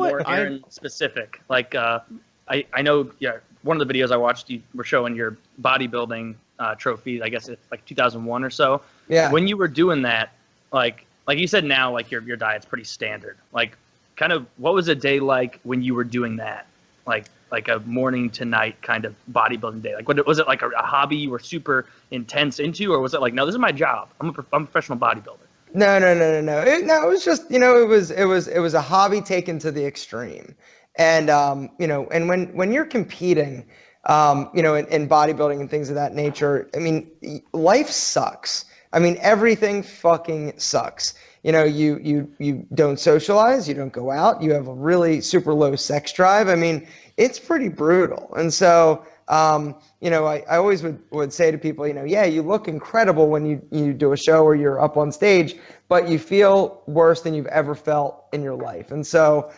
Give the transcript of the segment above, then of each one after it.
more Aaron specific. Like I know, yeah, one of the videos I watched, you were showing your bodybuilding trophy. I guess it's like 2001 or so. Yeah. When you were doing that, like you said, now like your diet's pretty standard. Like, kind of, what was a day like when you were doing that? Like a morning to night kind of bodybuilding day. Like, was it like a hobby you were super intense into, or was it like, no, this is my job. I'm a professional bodybuilder. No. It was just, it was a hobby taken to the extreme. And, and when you're competing, in bodybuilding and things of that nature, I mean, life sucks. I mean, everything fucking sucks. You don't socialize, you don't go out, you have a really super low sex drive. I mean, it's pretty brutal. And so, I always would say to people, yeah, you look incredible when you do a show or you're up on stage, but you feel worse than you've ever felt in your life. And so,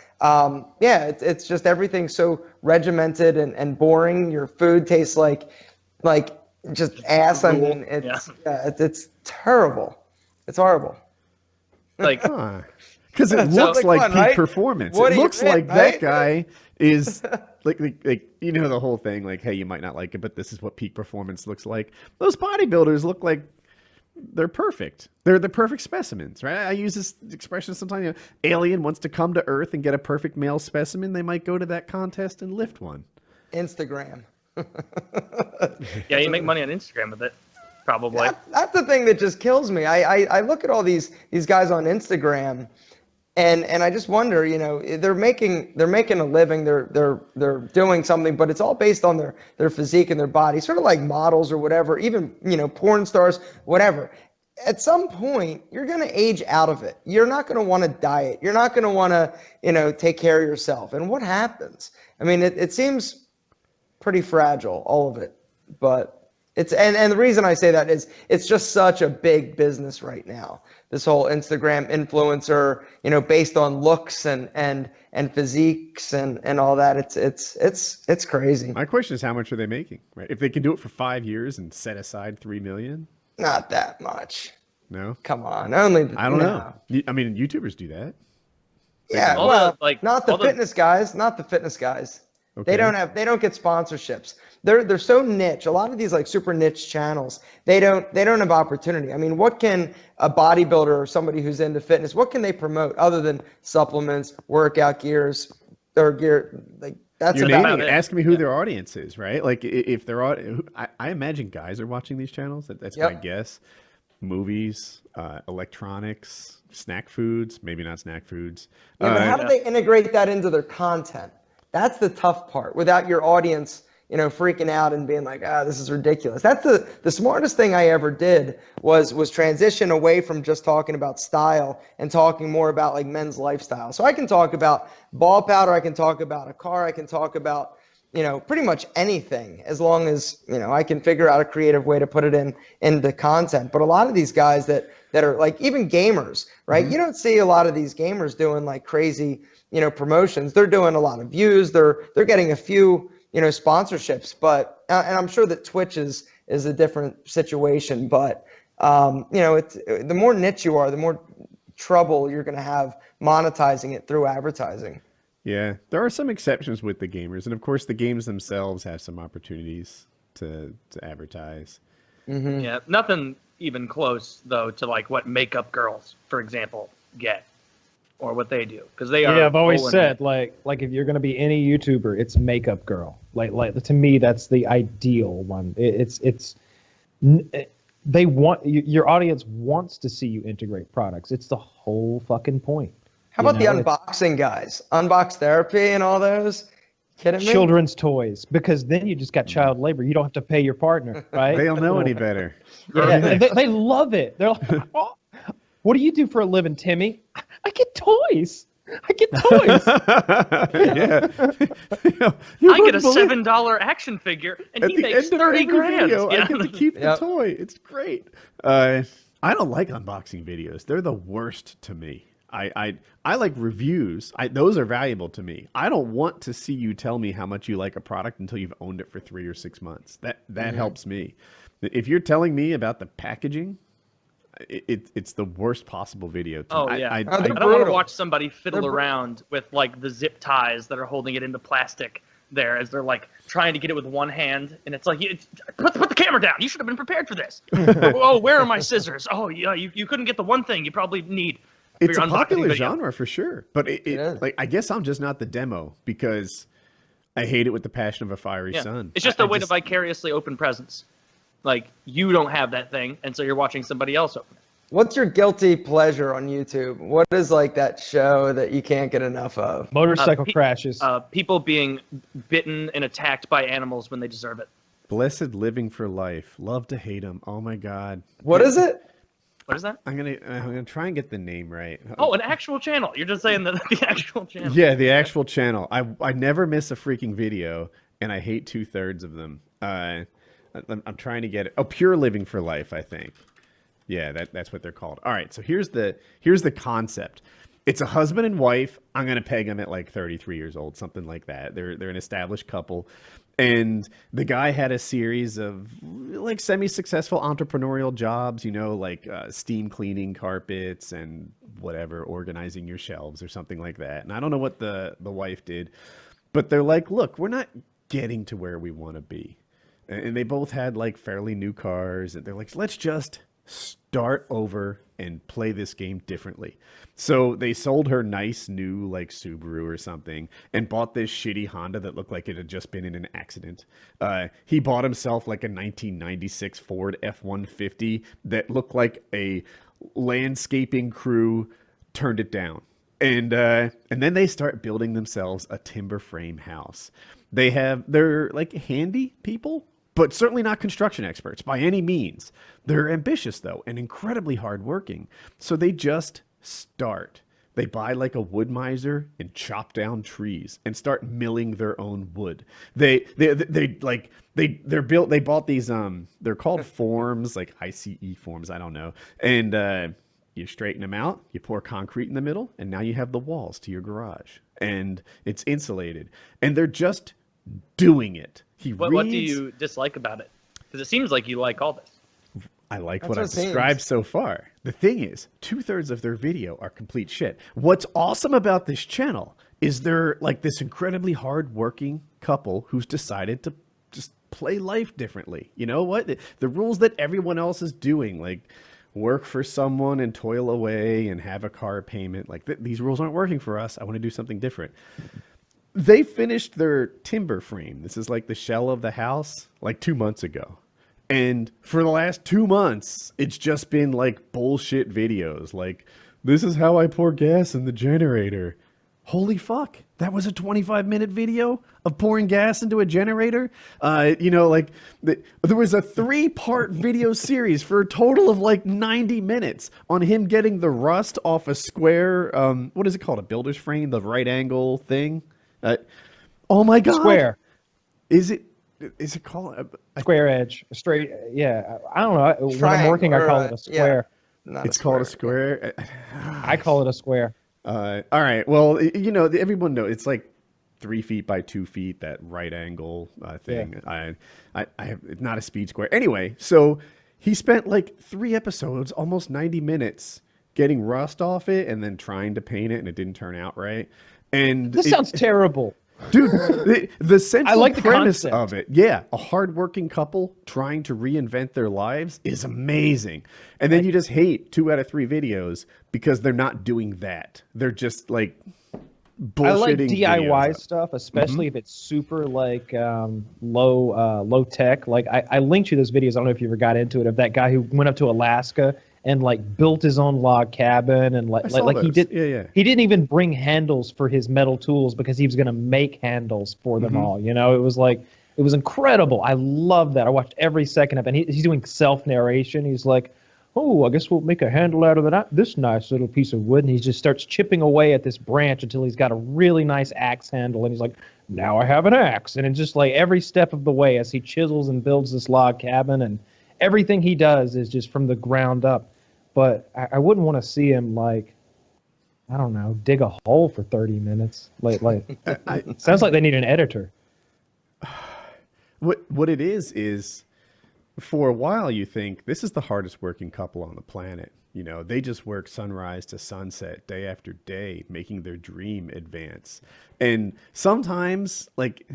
it's just everything so regimented and boring. Your food tastes like just ass. I mean, it's terrible. It's horrible. Like, because it looks like fun, peak right? performance. What It looks like right? that guy is like the whole thing. Like, hey, you might not like it, but this is what peak performance looks like. Those bodybuilders look like they're perfect. They're the perfect specimens, right? I use this expression sometimes. Alien wants to come to Earth and get a perfect male specimen. They might go to that contest and lift one. Instagram. Yeah, you make money on Instagram with it, probably. That's the thing that just kills me. I look at all these guys on Instagram, and I just wonder, they're making a living, they're doing something, but it's all based on their physique and their body, sort of like models or whatever, even porn stars, whatever. At some point, you're going to age out of it. You're not going to want to diet. You're not going to want to take care of yourself. And what happens? I mean, it seems pretty fragile, all of it, but it's and the reason I say that is it's just such a big business right now. This whole Instagram influencer, based on looks and physiques and all that. It's crazy. My question is, how much are they making? Right? If they can do it for 5 years and set aside $3 million, not that much. No, come on, I don't know. I mean, YouTubers do that. Yeah, well, not the fitness guys. Not the fitness guys. Okay. They don't get sponsorships. They're so niche. A lot of these like super niche channels, they don't have opportunity. I mean, what can a bodybuilder or somebody who's into fitness, what can they promote other than supplements, workout gears, or gear? Like that's about it. Asking me who their audience is, right? Like if they're I imagine guys are watching these channels. That's my guess. Movies, electronics, snack foods, maybe not snack foods. Yeah, but how do they integrate that into their content? That's the tough part, without your audience, freaking out and being like, this is ridiculous. That's the smartest thing I ever did was transition away from just talking about style and talking more about like men's lifestyle. So I can talk about ball powder, I can talk about a car, I can talk about, pretty much anything, as long as, I can figure out a creative way to put it in the content. But a lot of these guys that are like, even gamers, right? Mm-hmm. You don't see a lot of these gamers doing like crazy, promotions. They're doing a lot of views. They're getting a few, sponsorships, but, and I'm sure that Twitch is a different situation, but, it's the more niche you are, the more trouble you're going to have monetizing it through advertising. Yeah, there are some exceptions with the gamers, and of course the games themselves have some opportunities to advertise. Mm-hmm. Yeah, nothing even close though to like what makeup girls, for example, get, or what they do, because they are. Yeah, I've always said like if you're going to be any YouTuber, it's makeup girl. Like to me, that's the ideal one. They want your audience wants to see you integrate products. It's the whole fucking point. How about the unboxing guys? Unbox therapy and all those? Kidding me? Children's toys, because then you just got child labor. You don't have to pay your partner, right? They don't know any better. Yeah, they love it. They're like, oh, what do you do for a living, Timmy? I get toys. I get toys. Yeah. I get a $7 action figure, and he makes 30 grand. Video, I get to keep the toy. It's great. I don't like unboxing videos. They're the worst to me. I like reviews. Those are valuable to me. I don't want to see you tell me how much you like a product until you've owned it for 3 or 6 months. That helps me. If you're telling me about the packaging, it's the worst possible video. Oh yeah, I they're don't want to brutal. watch somebody fiddle They're around with like the zip ties that are holding it into plastic there as they're like trying to get it with one hand, and it's like, put the camera down. You should have been prepared for this. Oh, where are my scissors? Oh yeah, you couldn't get the one thing you probably need. For It's your a unboxing popular video. genre for sure, but is. like I guess I'm just not the demo because I hate it with the passion of a fiery Yeah. son. It's just a way to vicariously open presents. Like you don't have that thing, and so you're watching somebody else open it. What's your guilty pleasure on YouTube? What is like that show that you can't get enough of? Motorcycle crashes. People being bitten and attacked by animals when they deserve it. Blessed living for life. Love to hate him. Oh my god. What is it? What is that? I'm gonna try and get the name right. Oh, an actual channel. You're just saying the actual channel. Yeah, the actual channel. I never miss a freaking video, and I hate 2/3 of them. I'm trying to get it. Oh, Pure Living for Life, I think. Yeah, that's what they're called. All right, so here's the concept. It's a husband and wife. I'm gonna peg them at like 33 years old, something like that. They're an established couple, and the guy had a series of like semi-successful entrepreneurial jobs, you know, like steam cleaning carpets and whatever, organizing your shelves or something like that. And I don't know what the wife did, but they're like, look, we're not getting to where we want to be, and they both had like fairly new cars, and they're like, let's just start over and play this game differently. So they sold her nice new like Subaru or something and bought this shitty Honda that looked like it had just been in an accident. He bought himself like a 1996 Ford F-150 that looked like a landscaping crew turned it down. And then they start building themselves a timber frame house. They're like handy people, but certainly not construction experts by any means. They're ambitious, though, and incredibly hardworking. So they just start. They buy like a wood miser and chop down trees and start milling their own wood. They bought these they're called forms, like ICE forms, I don't know. And you straighten them out, you pour concrete in the middle, and now you have the walls to your garage. And it's insulated. And they're just doing it. What do you dislike about it? Because it seems like you like all this. I like That's what what I've it seems. described so far. The thing is, 2/3 of their video are complete shit. What's awesome about this channel is they're like this incredibly hardworking couple who's decided to just play life differently. You know what? The rules that everyone else is doing, like work for someone and toil away and have a car payment, like these rules aren't working for us. I want to do something different. They finished their timber frame. This is like the shell of the house, like 2 months ago. And for the last 2 months, it's just been like bullshit videos. Like, this is how I pour gas in the generator. Holy fuck. That was a 25-minute video of pouring gas into a generator. There was a 3-part video series for a total of like 90 minutes on him getting the rust off a square, what is it called? A builder's frame, the right angle thing. Oh my God. Square. Is it called a Square edge. Straight. Yeah. I don't know. When I'm Triangle, working, I call or, it a square. Not it's called a square. I call it a square. All right. Well, everyone knows it's like 3 feet by 2 feet, that right angle thing. Yeah. I have, it's not a speed square. Anyway, so he spent like 3 episodes, almost 90 minutes getting rust off it and then trying to paint it, and it didn't turn out right. And This sounds terrible. Dude, the central like the premise concept. of it, yeah, a hardworking couple trying to reinvent their lives is amazing. And then you just hate 2 out of 3 videos because they're not doing that. They're just like bullshitting. I like videos DIY up. stuff, especially if it's super like low tech. Like I linked you those videos. I don't know if you ever got into it, of that guy who went up to Alaska and like built his own log cabin, and like he did. Yeah. He didn't even bring handles for his metal tools because he was going to make handles for them all. You know, it was incredible. I love that. I watched every second of it. And he's doing self-narration. He's like, oh, I guess we'll make a handle out of this nice little piece of wood. And he just starts chipping away at this branch until he's got a really nice axe handle. And he's like, now I have an axe. And it's just like every step of the way as he chisels and builds this log cabin, and everything he does is just from the ground up. But I wouldn't want to see him, like, I don't know, dig a hole for 30 minutes. Sounds like they need an editor. What it is for a while you think this is the hardest working couple on the planet. You know, they just work sunrise to sunset, day after day, making their dream advance. And sometimes, like,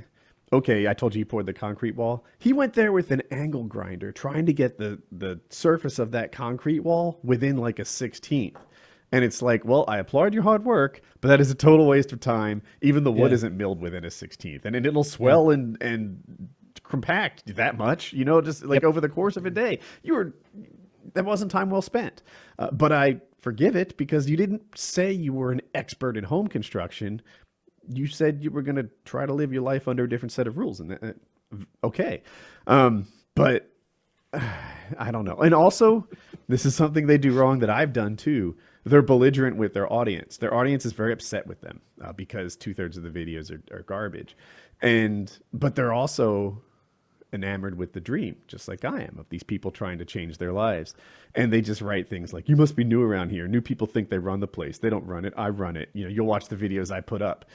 okay, I told you he poured the concrete wall. He went there with an angle grinder, trying to get the surface of that concrete wall within like a 16th. And it's like, well, I applaud your hard work, but that is a total waste of time. Even the wood isn't milled within a 16th. And it'll swell and compact that much, you know, just like over the course of a day. That wasn't time well spent. But I forgive it because you didn't say you were an expert in home construction. You said you were going to try to live your life under a different set of rules. And okay. But I don't know. And also, this is something they do wrong that I've done too. They're belligerent with their audience. Their audience is very upset with them because 2/3 of the videos are garbage. But they're also enamored with the dream, just like I am, of these people trying to change their lives. And they just write things like, you must be new around here. New people think they run the place. They don't run it. I run it. You know, you'll watch the videos I put up.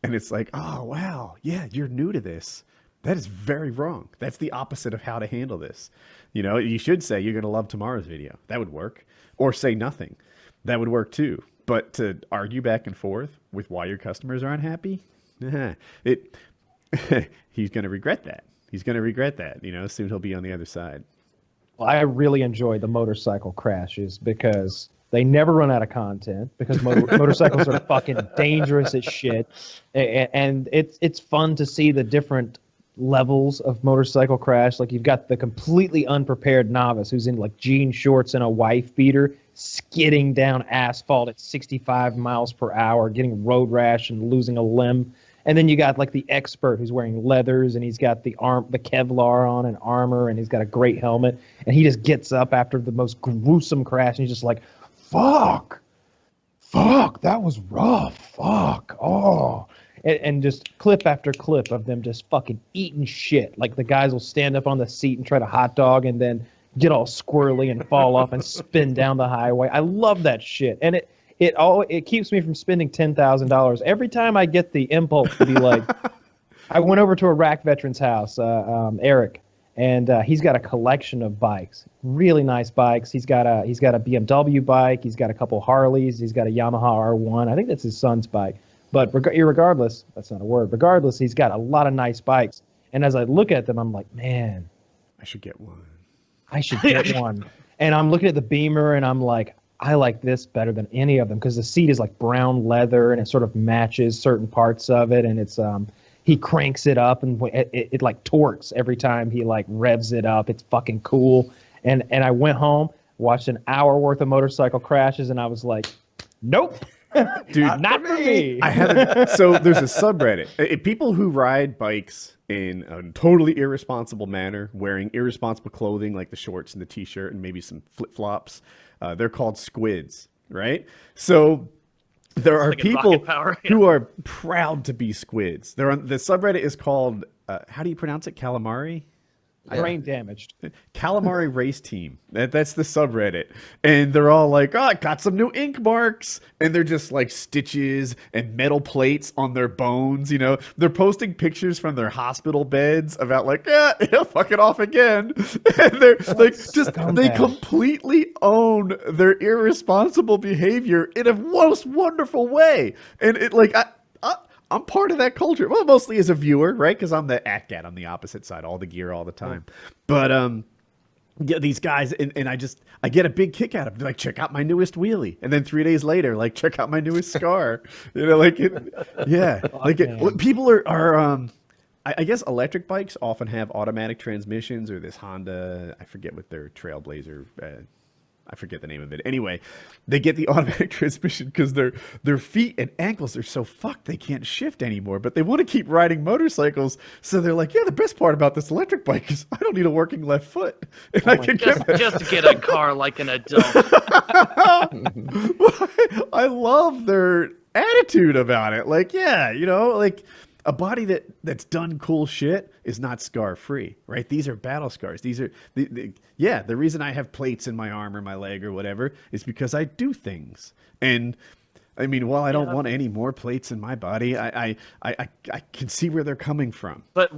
And it's like, oh, wow. Yeah, you're new to this. That is very wrong. That's the opposite of how to handle this. You know, you should say you're going to love tomorrow's video. That would work. Or say nothing. That would work too. But to argue back and forth with why your customers are unhappy, he's going to regret that. He's going to regret that. You know, soon he'll be on the other side. Well, I really enjoy the motorcycle crashes because they never run out of content because motorcycles are fucking dangerous as shit. And it's fun to see the different levels of motorcycle crash. Like you've got the completely unprepared novice who's in like jean shorts and a wife beater skidding down asphalt at 65 miles per hour, getting road rash and losing a limb. And then you got like the expert who's wearing leathers and he's got the Kevlar on and armor and he's got a great helmet. And he just gets up after the most gruesome crash and he's just like, fuck, that was rough, fuck, oh. And just clip after clip of them just fucking eating shit. Like the guys will stand up on the seat and try to hot dog and then get all squirrely and fall off and spin down the highway. I love that shit. And it keeps me from spending $10,000 every time I get the impulse to be like. I went over to a rack veteran's house, Eric, and he's got a collection of bikes, really nice bikes. He's got a BMW bike, he's got a couple Harleys, he's got a Yamaha R1. I think that's his son's bike, but irregardless, that's not a word. Regardless, he's got a lot of nice bikes, and as I look at them, I'm like, man, I should get one. I should get one. And I'm looking at the Beamer, and I'm like, I like this better than any of them because the seat is like brown leather and it sort of matches certain parts of it. And it's he cranks it up and it like torques every time he like revs it up. It's fucking cool. And I went home, watched an hour worth of motorcycle crashes, and I was like, nope. Dude, not for me. I haven't. So there's a subreddit. People who ride bikes in a totally irresponsible manner, wearing irresponsible clothing like the shorts and the t-shirt and maybe some flip-flops, they're called squids, right? So there are like people power, who are proud to be squids. The subreddit is called, how do you pronounce it? Calamari? Brain damaged. Calamari Race Team. That's the subreddit. And they're all like, oh, I got some new ink marks. And they're just like stitches and metal plates on their bones. You know, they're posting pictures from their hospital beds about like, yeah, fuck it off again. And they're like, they completely own their irresponsible behavior in a most wonderful way. And it like, I'm part of that culture. Well, mostly as a viewer, right? Because I'm the ACAT on the opposite side, all the gear all the time. But yeah, these guys, and I get a big kick out of them. They're like, check out my newest wheelie. And then 3 days later, like, check out my newest scar. You know, like, people are I guess electric bikes often have automatic transmissions or this Honda, I forget what their Trailblazer, I forget the name of it. Anyway, they get the automatic transmission because their feet and ankles are so fucked they can't shift anymore. But they want to keep riding motorcycles, so they're like, yeah, the best part about this electric bike is I don't need a working left foot, and I can just get a car like an adult. I love their attitude about it. Like, yeah, you know, like. A body that's done cool shit is not scar free, right? These are battle scars. These are the reason I have plates in my arm or my leg or whatever is because I do things. And I mean, while I don't want any more plates in my body, I can see where they're coming from. But